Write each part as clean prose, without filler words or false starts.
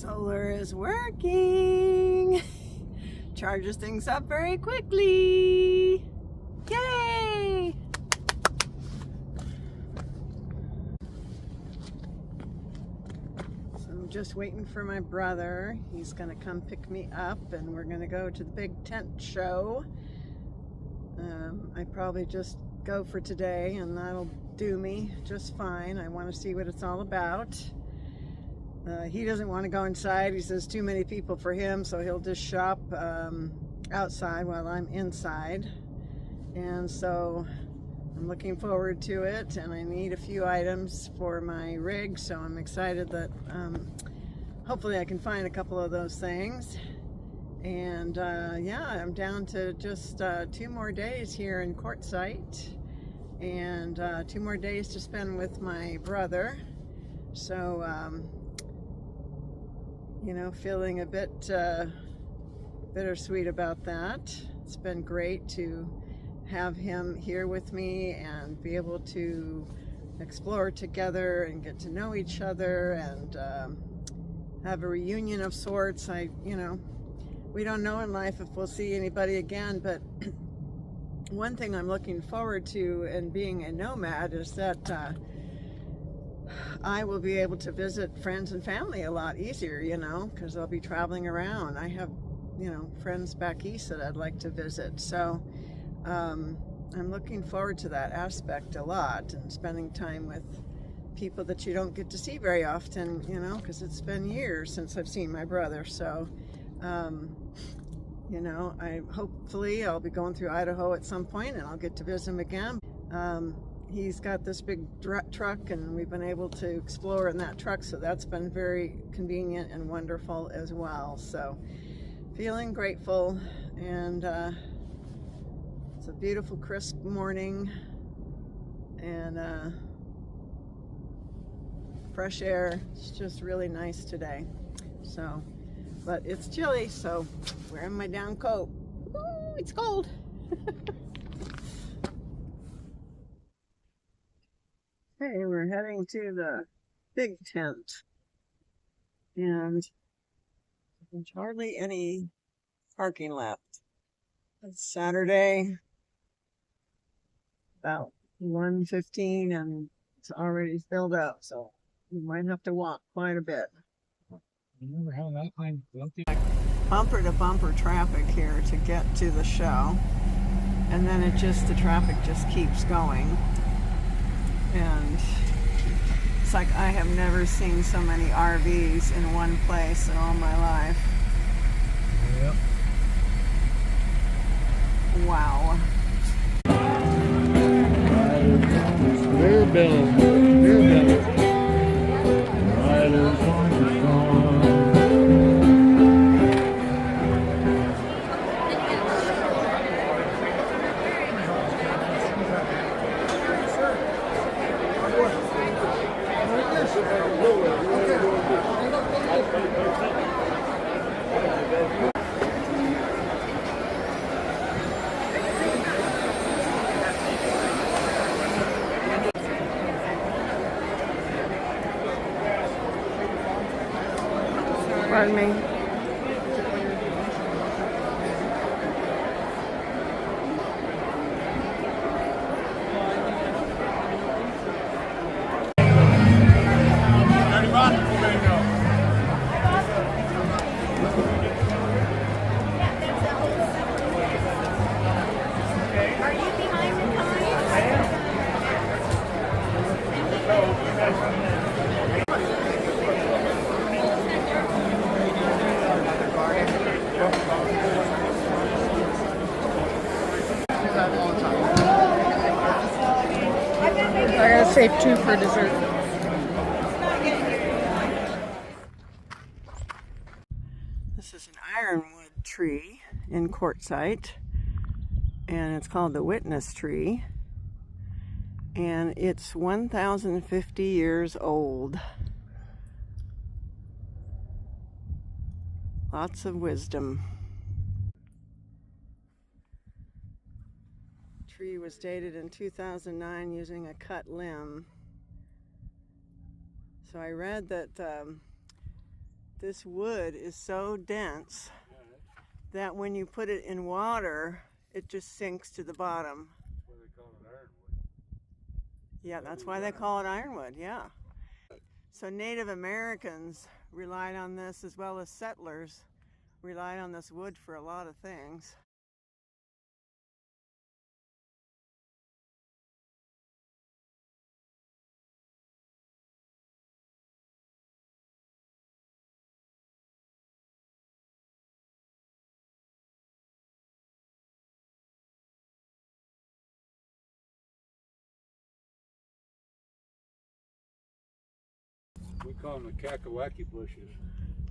Solar is working. Charges things up very quickly. Yay! So I'm just waiting for my brother. He's gonna come pick me up and we're gonna go to the big tent show. I probably just go for today and that'll do me just fine. I want to see what it's all about. He doesn't want to go inside. He says too many people for him, so he'll just shop outside while I'm inside. And so I'm looking forward to it, and I need a few items for my rig, so I'm excited that hopefully I can find a couple of those things. And yeah, I'm down to just 2 more days here in Quartzsite, and 2 more days to spend with my brother. So you know, feeling a bit bittersweet about that. It's been great to have him here with me and be able to explore together and get to know each other and have a reunion of sorts. You know, we don't know in life if we'll see anybody again, but one thing I'm looking forward to in being a nomad is that I will be able to visit friends and family a lot easier, you know, because I'll be traveling around. I have, you know, friends back east that I'd like to visit. So I'm looking forward to that aspect a lot, and spending time with people that you don't get to see very often, you know, because it's been years since I've seen my brother. So you know, hopefully I'll be going through Idaho at some point and I'll get to visit him again. He's got this big truck and we've been able to explore in that truck, so that's been very convenient and wonderful as well. So feeling grateful, and it's a beautiful crisp morning and fresh air. It's just really nice today. So, but it's chilly, so wearing my down coat. Ooh, it's cold. Okay, we're heading to the big tent, and there's hardly any parking left. It's Saturday, about 1:15, and it's already filled up, so we might have to walk quite a bit. Bumper to bumper traffic here to get to the show, and then the traffic just keeps going. And it's like I have never seen so many RVs in one place in all my life. Yep. Wow. Beer belly. Riders on the storm. Pardon me. I gotta save 2 for dessert. This is an ironwood tree in Quartzsite, and it's called the witness tree, and it's 1,050 years old. Lots of wisdom. Tree was dated in 2009 using a cut limb. So I read that This wood is so dense that when you put it in water, it just sinks to the bottom. That's why they call it ironwood. Yeah, that's why they call it ironwood, yeah. So Native Americans relied on this, as well as settlers relied on this wood for a lot of things. We call them the cacahuate bushes.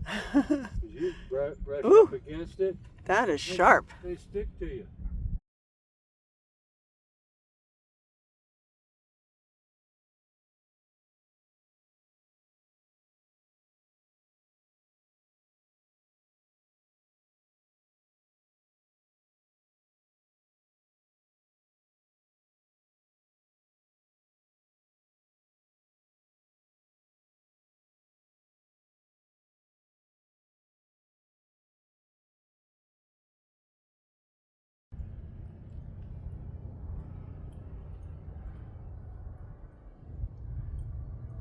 'Cause you brush Ooh, up against it. that is sharp. They stick to you.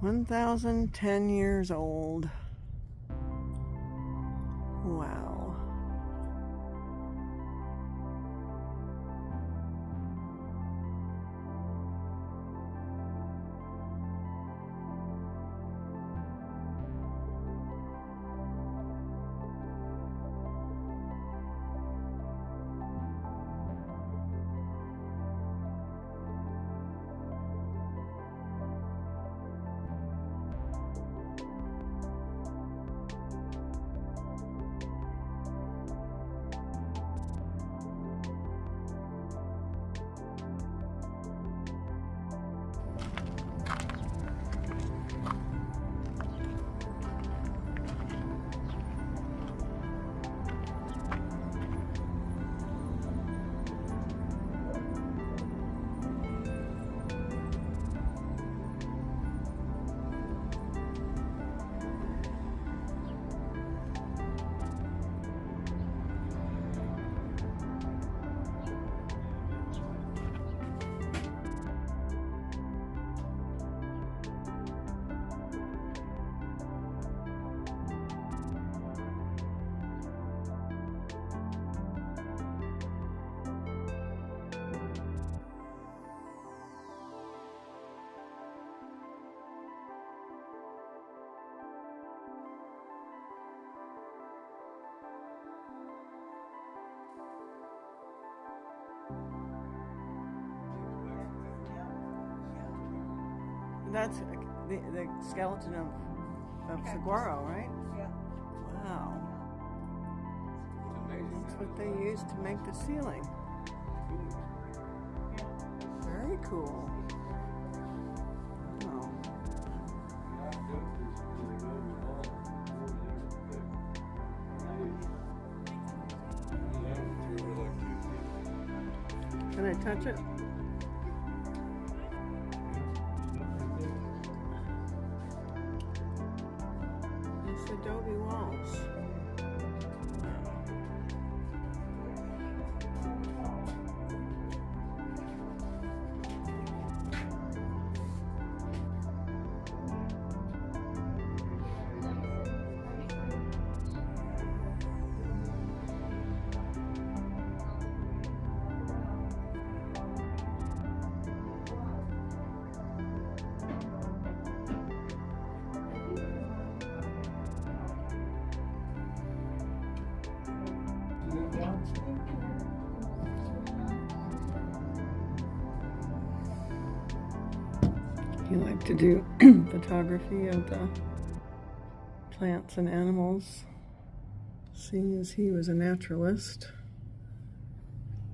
$1,010 years old. Wow. That's the skeleton of saguaro, right? Yeah. Wow. That's what they used to make the ceiling. Very cool. Wow. Can I touch it? It's adobe walls. He liked to do photography of the plants and animals, seeing as he was a naturalist.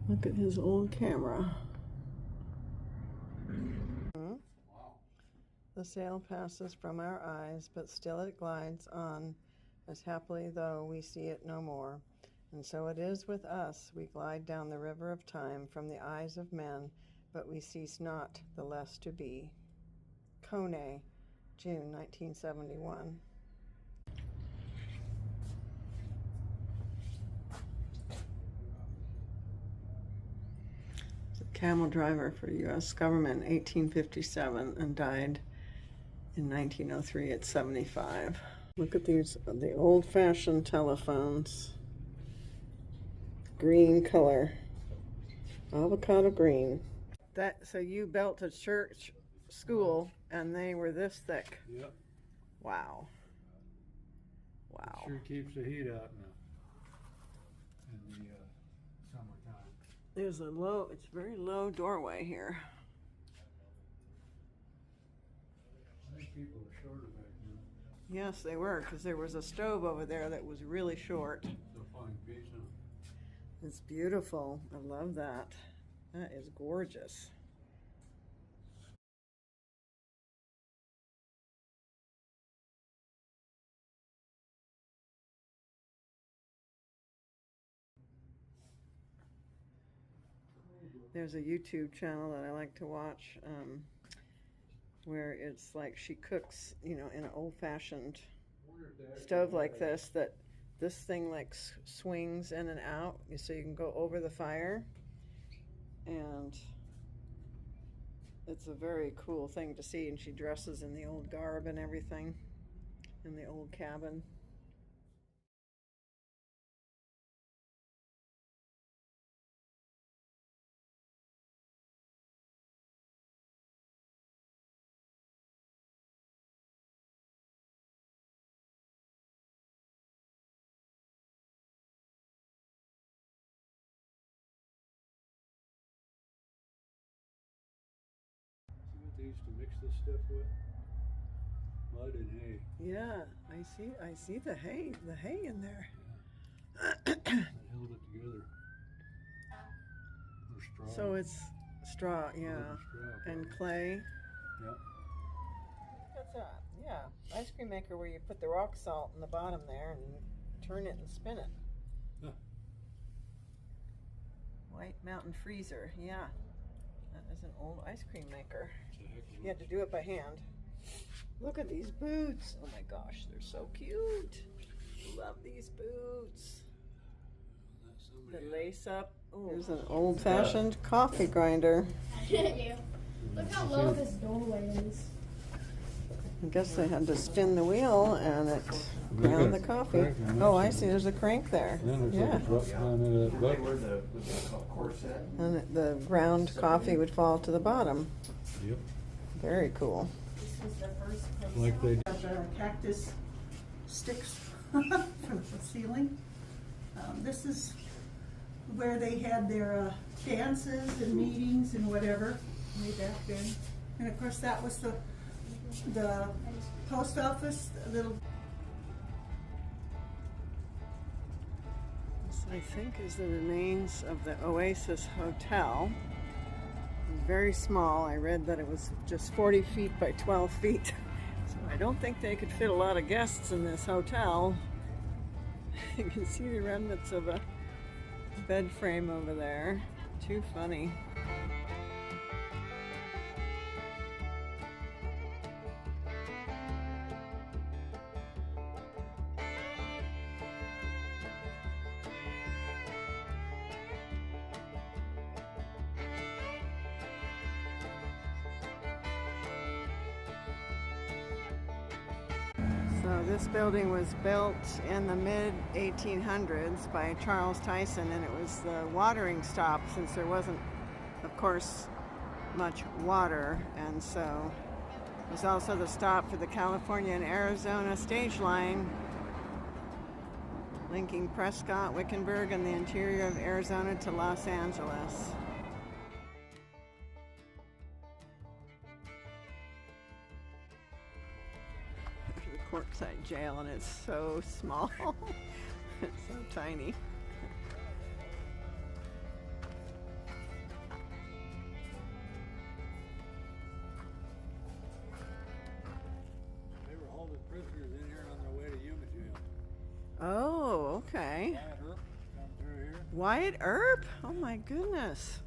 Look at his old camera. The sail passes from our eyes, but still it glides on, as happily though we see it no more. And so it is with us. We glide down the river of time from the eyes of men, but we cease not the less to be. Kone, June 1971. camel driver for the U.S. government in 1857 and died in 1903 at 75. Look at these, the old-fashioned telephones. Green color. Avocado green. So you built a church school and they were this thick. Yep. Wow. Wow. It sure keeps the heat out in the summertime. There's it's a very low doorway here. I think people are shorter back then. Yes, they were, because there was a stove over there that was really short. It's a fine piece, huh? It's beautiful. I love that. That is gorgeous. There's a YouTube channel that I like to watch where it's like she cooks, you know, in an old-fashioned stove like this, that this thing like swings in and out so you can go over the fire, and it's a very cool thing to see. And she dresses in the old garb and everything in the old cabin. See what they used to mix this stuff with? Mud and hay. Yeah, I see the hay in there. That held it together. Or straw. So it's straw, yeah, Straw, and clay. Yep. That's ice cream maker where you put the rock salt in the bottom there and turn it and spin it. Huh. White Mountain Freezer, yeah. That is an old ice cream maker. It's a heck of a- You had to do it by hand. Look at these boots. Oh my gosh, they're so cute. Love these boots. That's The somebody lace up. Oh, here's an old-fashioned coffee grinder. Look how low this doorway is. I guess they had to spin the wheel and it ground the coffee. Oh, I see. There's a crank there. Yeah. And the ground coffee would fall to the bottom. Yep. Very cool. This was the first place. Like they The cactus sticks from the ceiling. This is where they had their dances and meetings and whatever way back then. And of course that was the post office, the little. This, I think, is the remains of the Oasis Hotel. It's very small. I read that it was just 40 feet by 12 feet. So I don't think they could fit a lot of guests in this hotel. You can see the remnants of a bed frame over there. Too funny. So this building was built in the mid-1800s by Charles Tyson, and it was the watering stop since there wasn't, of course, much water, and so it was also the stop for the California and Arizona stage line, linking Prescott, Wickenburg, and the interior of Arizona to Los Angeles. The Quartzsite jail, and it's so small. It's so tiny. were holding prisoners in here on their way to Yuma jail. Oh, okay. Wyatt Earp come through here. Wyatt Earp? Oh my goodness.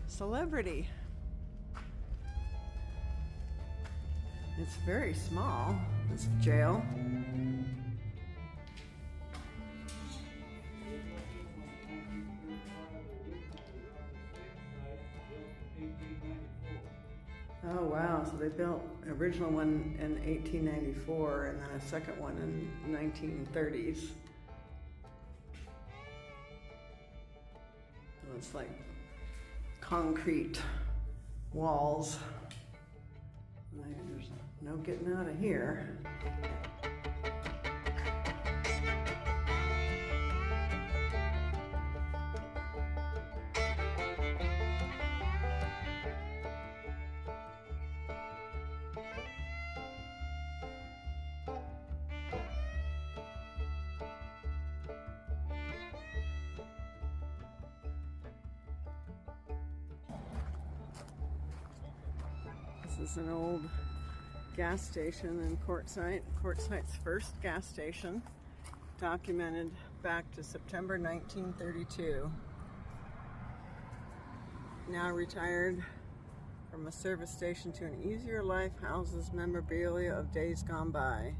Celebrity. It's very small, this jail. Oh wow, so they built original one in 1894 and then a second one in 1930s. So it's like concrete walls. There's no getting out of here. This is an old gas station in Quartzsite. Quartzsite's first gas station, documented back to September 1932. Now retired from a service station to an easier life, houses memorabilia of days gone by.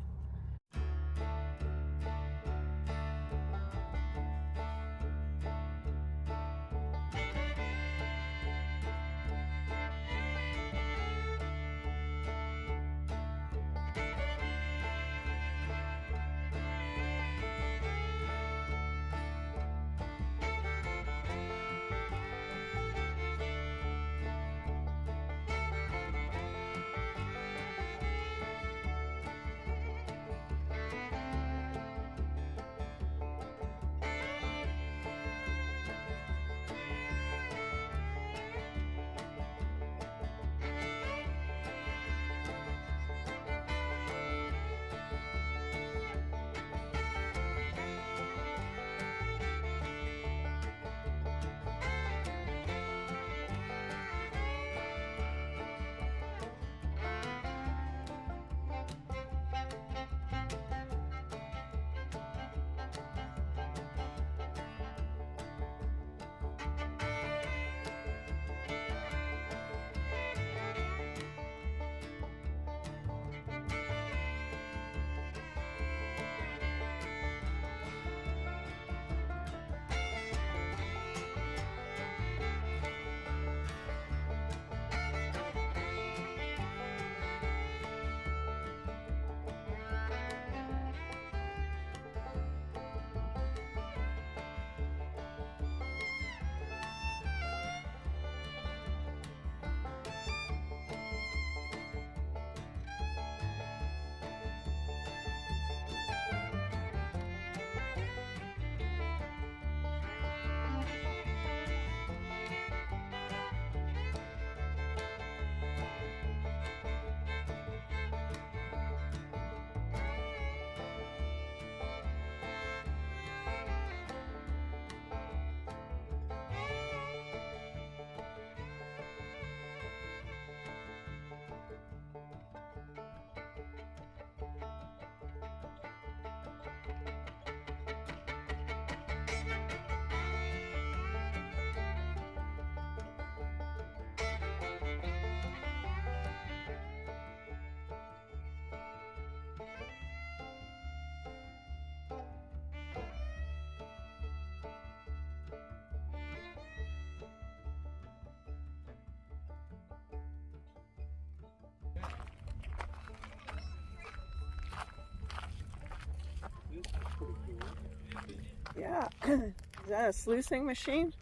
Yeah, is that a sluicing machine?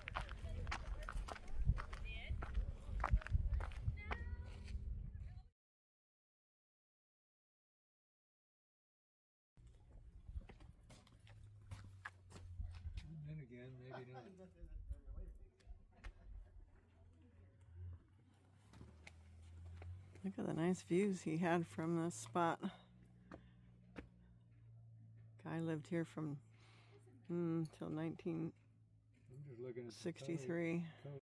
Then again, maybe not. Look at the nice views he had from this spot. Guy lived here from till 1963. I'm just looking at the code.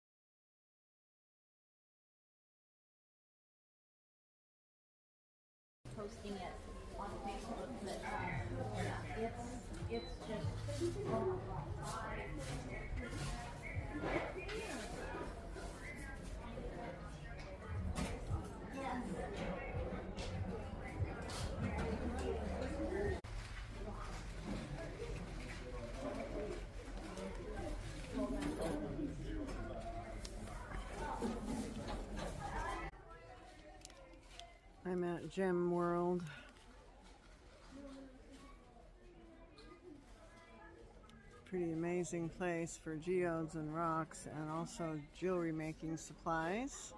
Posting it on Facebook, but yeah, it's just Gem World. Pretty amazing place for geodes and rocks, and also jewelry making supplies.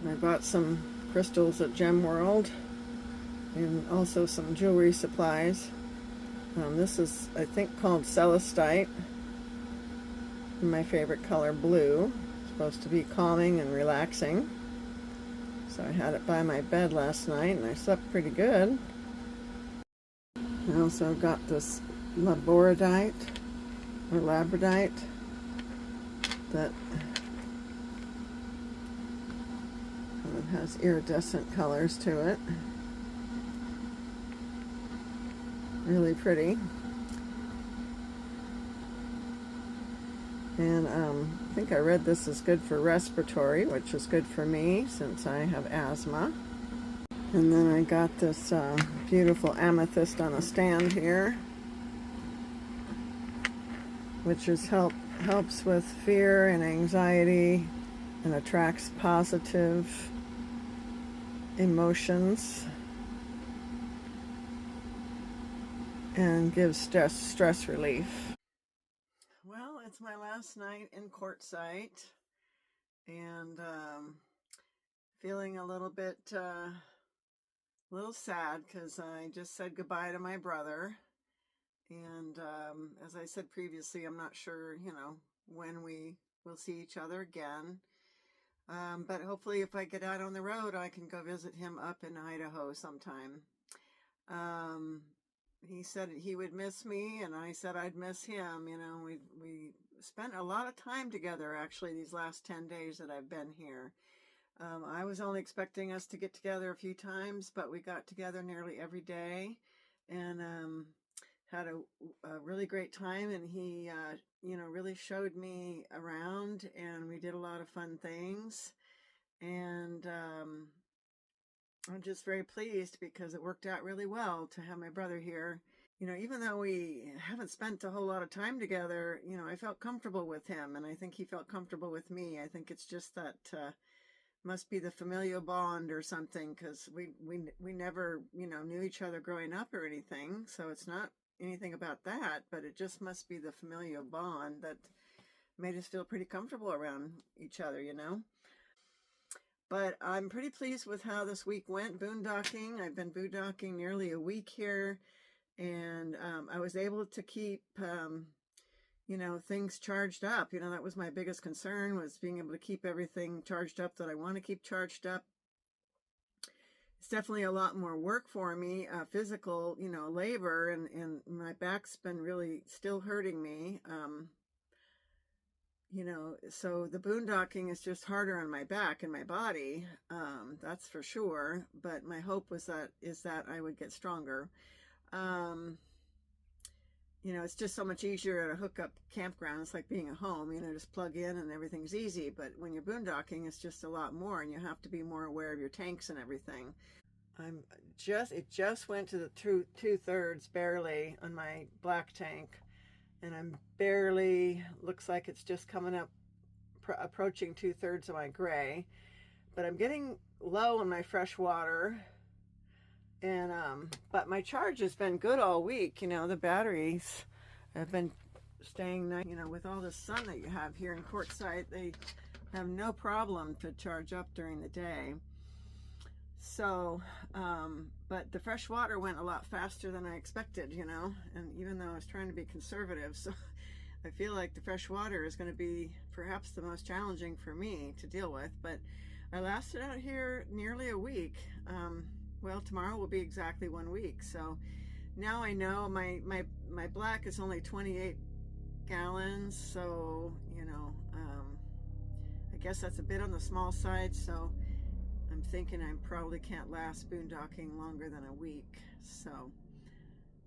I bought some crystals at Gem World and also some jewelry supplies. This is, I think, called celestite, in my favorite color, blue. It's supposed to be calming and relaxing. So I had it by my bed last night and I slept pretty good. I also got this labradorite or labradorite that has iridescent colors to it. Really pretty. And I think I read this is good for respiratory, which is good for me since I have asthma. And then I got this beautiful amethyst on a stand here, which is helps with fear and anxiety and attracts positive emotions and gives stress relief. Well, it's my last night in Quartzsite, and feeling a little bit sad because I just said goodbye to my brother. And as I said previously, I'm not sure, when we will see each other again. But hopefully if I get out on the road, I can go visit him up in Idaho sometime. He said he would miss me, and I said I'd miss him. We spent a lot of time together, actually, these last 10 days that I've been here. I was only expecting us to get together a few times, but we got together nearly every day and had a really great time. And he, really showed me around, and we did a lot of fun things. And I'm just very pleased because it worked out really well to have my brother here. Even though we haven't spent a whole lot of time together, I felt comfortable with him, and I think he felt comfortable with me. I think it's just that must be the familial bond or something, because we never, knew each other growing up or anything. So it's not anything about that, but it just must be the familial bond that made us feel pretty comfortable around each other, But I'm pretty pleased with how this week went boondocking. I've been boondocking nearly a week here, and I was able to keep, things charged up. That was my biggest concern, was being able to keep everything charged up that I want to keep charged up. It's definitely a lot more work for me, physical, labor, and my back's been really still hurting me. So the boondocking is just harder on my back and my body, that's for sure. But my hope is that I would get stronger. It's just so much easier at a hookup campground. It's like being at home, just plug in and everything's easy. But when you're boondocking, it's just a lot more, and you have to be more aware of your tanks and everything. It just went to the two-thirds barely on my black tank. And I'm barely, looks like it's just coming up, approaching 2/3 of my gray. But I'm getting low on my fresh water. And, but my charge has been good all week. The batteries have been staying nice. With all the sun that you have here in Quartzsite, they have no problem to charge up during the day. So, but the fresh water went a lot faster than I expected, and even though I was trying to be conservative, so I feel like the fresh water is going to be perhaps the most challenging for me to deal with. But I lasted out here nearly a week. Well, tomorrow will be exactly 1 week. So now I know my black is only 28 gallons. So, I guess that's a bit on the small side. So I'm thinking I probably can't last boondocking longer than a week. So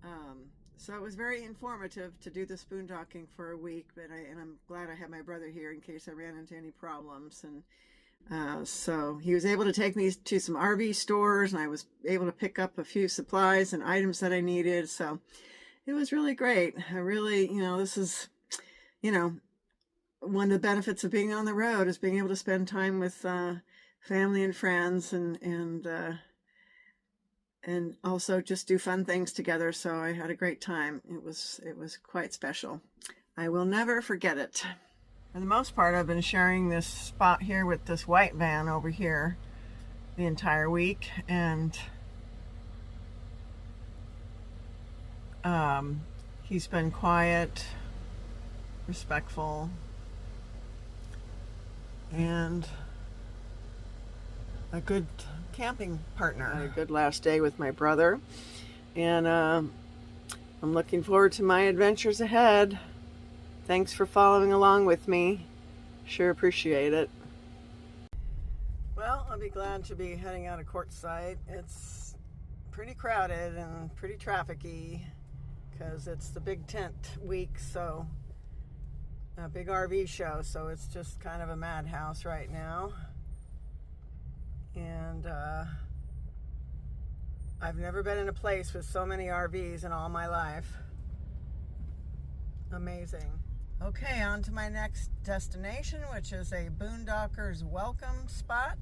it was very informative to do this boondocking for a week, and I'm glad I had my brother here in case I ran into any problems. And so he was able to take me to some RV stores, and I was able to pick up a few supplies and items that I needed. So it was really great. I really, this is, one of the benefits of being on the road is being able to spend time with family and friends, and also just do fun things together. So I had a great time. It was quite special. I will never forget it. For the most part, I've been sharing this spot here with this white van over here the entire week, and he's been quiet, respectful, and a good camping partner. I had a good last day with my brother, and I'm looking forward to my adventures ahead. Thanks for following along with me. Sure appreciate it. Well, I'll be glad to be heading out of Quartzsite. It's pretty crowded and pretty trafficy because it's the big tent week, so a big RV show, so it's just kind of a madhouse right now. And I've never been in a place with so many RVs in all my life. Amazing. Okay, on to my next destination, which is a boondocker's welcome spot.